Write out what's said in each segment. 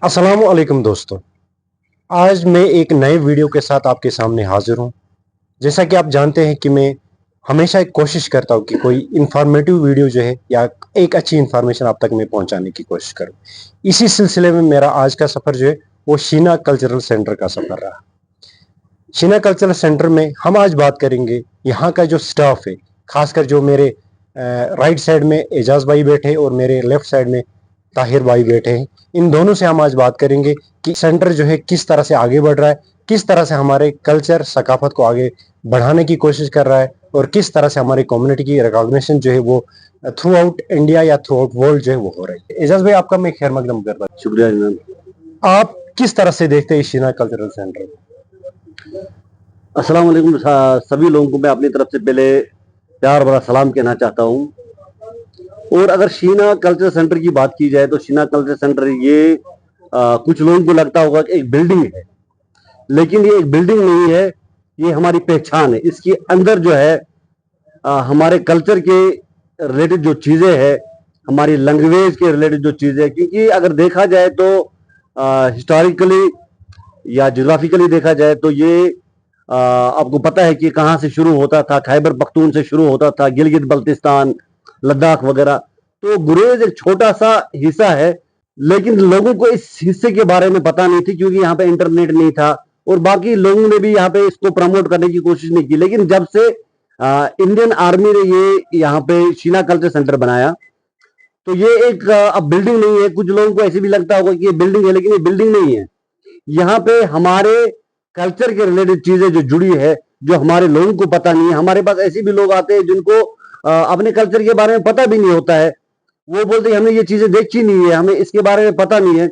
अस्सलामु अलैकुम दोस्तों। आज मैं एक नए वीडियो के साथ आपके सामने हाजिर हूँ। जैसा कि आप जानते हैं कि मैं हमेशा एक कोशिश करता हूँ कि कोई इंफॉर्मेटिव वीडियो जो है या एक अच्छी इंफॉर्मेशन आप तक मैं पहुँचाने की कोशिश करूँ। इसी सिलसिले में मेरा आज का सफ़र जो है वो शीना कल्चरल सेंटर का सफ़र रहा। शीना कल्चरल सेंटर में हम आज बात करेंगे यहाँ का जो स्टाफ है, खासकर जो मेरे राइट साइड में एजाज भाई बैठे और मेरे लेफ्ट साइड में ताहिर भाई बैठे हैं। इन दोनों से हम आज बात करेंगे कि सेंटर जो है किस तरह से आगे बढ़ रहा है, किस तरह से हमारे कल्चर सकाफत को आगे बढ़ाने की कोशिश कर रहा है और किस तरह से हमारी कम्युनिटी की रिकॉग्निशन जो है वो थ्रू आउट इंडिया या थ्रू आउट वर्ल्ड जो है वो हो रही है। एजाज भाई, आपका मैं खैर मकदम करता हूँ। शुक्रिया जनाब। आप किस तरह से देखते हैं शीना कल्चरल सेंटर? अस्सलाम वालेकुम। सभी लोगों को मैं अपनी तरफ से पहले प्यार भरा सलाम कहना चाहता हूँ। और अगर शीना कल्चर सेंटर की बात की जाए तो शीना कल्चर सेंटर ये कुछ लोगों को लगता होगा कि एक बिल्डिंग है, लेकिन ये एक बिल्डिंग नहीं है, ये हमारी पहचान है। इसके अंदर जो है हमारे कल्चर के रिलेटेड जो चीज़ें हैं, हमारी लैंग्वेज के रिलेटेड जो चीज़ें, क्योंकि अगर देखा जाए तो हिस्टोरिकली या ज्योग्राफिकली देखा जाए तो ये आपको पता है कि कहाँ से शुरू होता था। खैबर पख्तून से शुरू होता था, गिलगित बल्तिस्तान, लद्दाख वगैरह। तो गुरेज एक छोटा सा हिस्सा है, लेकिन लोगों को इस हिस्से के बारे में पता नहीं थी क्योंकि यहाँ पे इंटरनेट नहीं था और बाकी लोगों ने भी यहाँ पे इसको प्रमोट करने की कोशिश नहीं की। लेकिन जब से इंडियन आर्मी ने ये यहाँ पे शीना कल्चर सेंटर बनाया तो ये एक अब बिल्डिंग नहीं है। कुछ लोगों को ऐसे भी लगता होगा कि ये बिल्डिंग है, लेकिन ये बिल्डिंग नहीं है। यहाँ पे हमारे कल्चर के रिलेटेड चीजें जो जुड़ी है, जो हमारे लोगों को पता नहीं है। हमारे पास ऐसे भी लोग आते हैं जिनको अपने कल्चर के बारे में पता भी नहीं होता है। वो बोलते हैं हमने ये चीजें देखी नहीं है, हमें इसके बारे में पता नहीं है।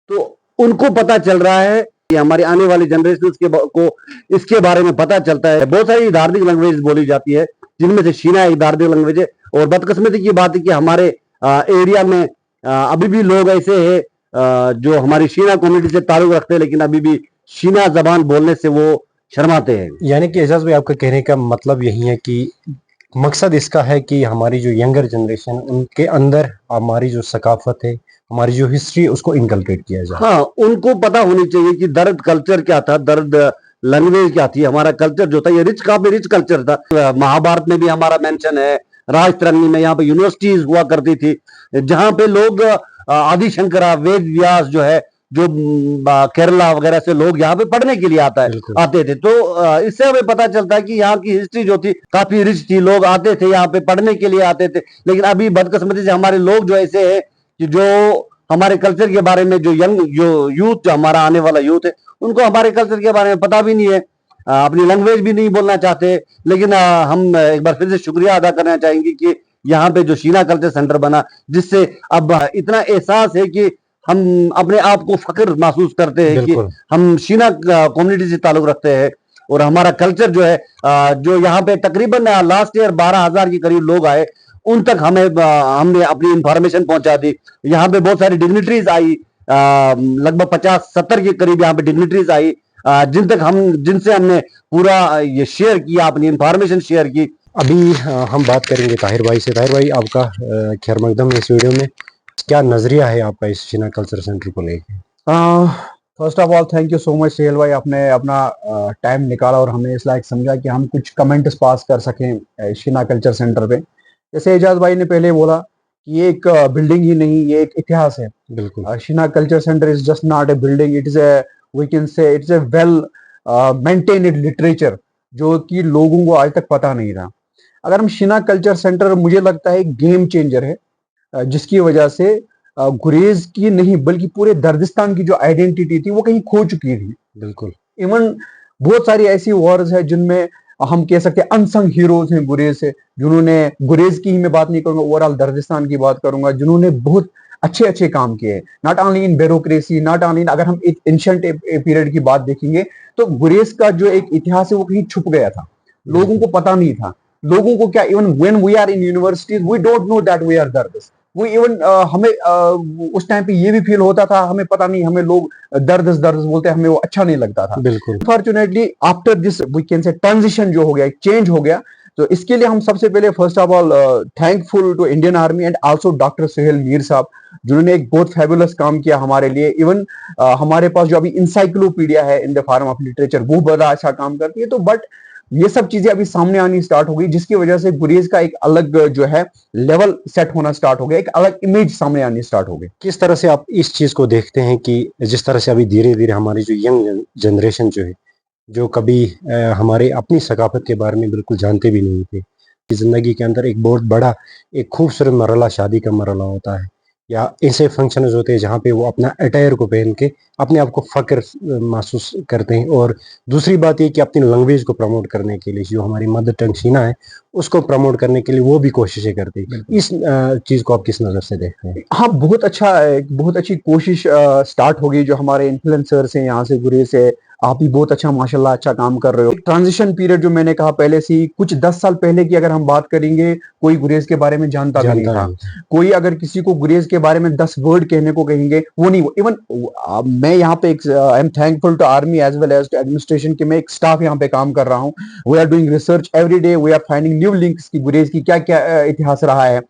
तो उनको पता चल रहा है कि हमारी आने वाली जनरेशन को इसके बारे में पता चलता है। बहुत सारी धार्मिक लैंग्वेज बोली जाती है, जिनमें से शीना एक धार्मिक लैंग्वेज है। और बदकिस्मती की बात है कि हमारे एरिया में अभी भी लोग ऐसे हैं जो हमारी शीना कम्युनिटी से ताल्लुक रखते हैं, लेकिन अभी भी शीना जबान बोलने से वो शर्माते हैं। यानी कि एजाज भाई, आपका कहने का मतलब यही है कि मकसद इसका है कि हमारी जो यंगर जनरेशन, उनके अंदर हमारी जो सकाफत है, हमारी जो हिस्ट्री है, उसको इनकलकेट किया जाए। हाँ, उनको पता होनी चाहिए कि दर्द कल्चर क्या था, दर्द लैंग्वेज क्या थी। हमारा कल्चर जो था ये रिच, काफी रिच कल्चर था। महाभारत में भी हमारा मेंशन है, राजतरंगी में यहाँ पे यूनिवर्सिटीज हुआ करती थी जहाँ पे लोग आदि शंकरा, वेद व्यास जो है, जो केरला वगैरह से लोग यहाँ पे पढ़ने के लिए आते थे। तो इससे हमें पता चलता है कि यहाँ की हिस्ट्री जो थी काफी रिच थी। लोग आते थे यहाँ पे पढ़ने के लिए आते थे। लेकिन अभी बदकिस्मती से हमारे लोग जो ऐसे है कि जो हमारे कल्चर के बारे में, जो यूथ, जो हमारा आने वाला यूथ है, उनको हमारे कल्चर के बारे में पता भी नहीं है, अपनी लैंग्वेज भी नहीं बोलना चाहते। लेकिन हम एक बार फिर से शुक्रिया अदा करना चाहेंगे कि यहाँ पे जो शीना कल्चर सेंटर बना, जिससे अब इतना एहसास है कि हम अपने आप को फख्र महसूस करते हैं कि हम शीना कम्युनिटी से ताल्लुक रखते हैं। और हमारा कल्चर जो है, जो यहाँ पे तकरीबन लास्ट ईयर 12,000 के करीब लोग आए, उन तक हमने अपनी इंफॉर्मेशन पहुंचा दी। यहाँ पे बहुत सारी डिग्निटरीज आई, लगभग 50-70 के करीब यहाँ पे डिग्निटरीज आई, जिनसे हमने पूरा ये शेयर किया, अपनी इंफॉर्मेशन शेयर की। अभी हम बात करेंगे ताहिर भाई से। ताहिर भाई, आपका खैर मकदम इस वीडियो में। क्या नजरिया है आपका इस शीना कल्चर सेंटर को लेकर? First of all thank you so much Sohail भाई, आपने अपना टाइम निकाला और हमें इस लायक समझा कि हम कुछ कमेंट्स पास कर सकें शीना कल्चर सेंटर पे। जैसे एजाज भाई ने पहले बोला कि ये एक बिल्डिंग ही नहीं, ये एक इतिहास है। बिल्कुल। Shina culture centre is just not a building, it is a, we can say it's a well maintained literature, जो कि लोगों को आज तक पता नहीं था। अगर हम शीना कल्चर सेंटर, मुझे लगता है गेम चेंजर है, जिसकी वजह से गुरेज की नहीं बल्कि पूरे दर्दिस्तान की जो आइडेंटिटी थी वो कहीं खो चुकी थी। बिल्कुल। इवन बहुत सारी ऐसी वॉर्स है जिनमें हम कह सकते हैं अनसंग हीरोज हैं गुरेज से, जिन्होंने, गुरेज की ही मैं बात नहीं करूंगा, ओवरऑल दर्दिस्तान की बात करूंगा, जिन्होंने बहुत अच्छे अच्छे काम किए। Not only in bureaucracy, not only, अगर हम एक एंशिएंट पीरियड की बात देखेंगे तो गुरेज का जो एक इतिहास है वो कहीं छुप गया था, लोगों को पता नहीं था। लोगों को क्या, even when we are in universities we don't know that we are दर्दिस। वो इवन हमें उस टाइम पे ये भी फील होता था, हमें पता नहीं, हमें लोग दर्द दर्द बोलते हैं, हमें वो अच्छा नहीं लगता था। बिल्कुल। Unfortunately after this we can say transition जो हो गया, चेंज हो गया, तो इसके लिए हम सबसे पहले first of all thankful to Indian army and also doctor Suhail Mir sahab, जिन्होंने एक बहुत फैबुलस काम किया हमारे लिए। इवन हमारे पास जो अभी इंसाइक्लोपीडिया है in the form of literature, वो बड़ा अच्छा काम करती है। तो बट ये सब चीजें अभी सामने आनी स्टार्ट हो गई, जिसकी वजह से गुरेज का एक अलग जो है लेवल सेट होना स्टार्ट हो गया, एक अलग इमेज सामने आनी स्टार्ट हो गई। किस तरह से आप इस चीज को देखते हैं कि जिस तरह से अभी धीरे धीरे हमारी जो यंग जनरेशन जो है, जो कभी हमारे अपनी सकाफत के बारे में बिल्कुल जानते भी नहीं थे, कि जिंदगी के अंदर एक बहुत बड़ा एक खूबसूरत मरला शादी का मरला होता है, या ऐसे फंक्शंस होते हैं जहाँ पे वो अपना अटायर को पहन के अपने आप को फख्र महसूस करते हैं। और दूसरी बात ये कि अपनी लैंग्वेज को प्रमोट करने के लिए, जो हमारी मदर टंग शीना है, उसको प्रमोट करने के लिए वो भी कोशिशें करते हैं। इस चीज को आप किस नजर से देखते हैं? हाँ, बहुत अच्छा, एक बहुत अच्छी कोशिश स्टार्ट हो गई। जो हमारे इन्फ्लुएंसर्स हैं यहाँ से, गुरेज से, आप भी बहुत अच्छा माशाल्लाह अच्छा काम कर रहे हो। ट्रांजिशन पीरियड जो मैंने कहा पहले से ही, कुछ 10 साल पहले की अगर हम बात करेंगे, कोई गुरेज के बारे में जानता भी नहीं जानता था। नहीं। कोई अगर किसी को गुरेज के बारे में 10 वर्ड कहने को कहेंगे, वो नहीं। इवन मैं यहाँ पे I am thankful to army as well as to administration कि मैं एक स्टाफ यहाँ पे काम कर रहा हूँ। We are doing research every day, we are finding new links की गुरेज की क्या क्या इतिहास रहा है।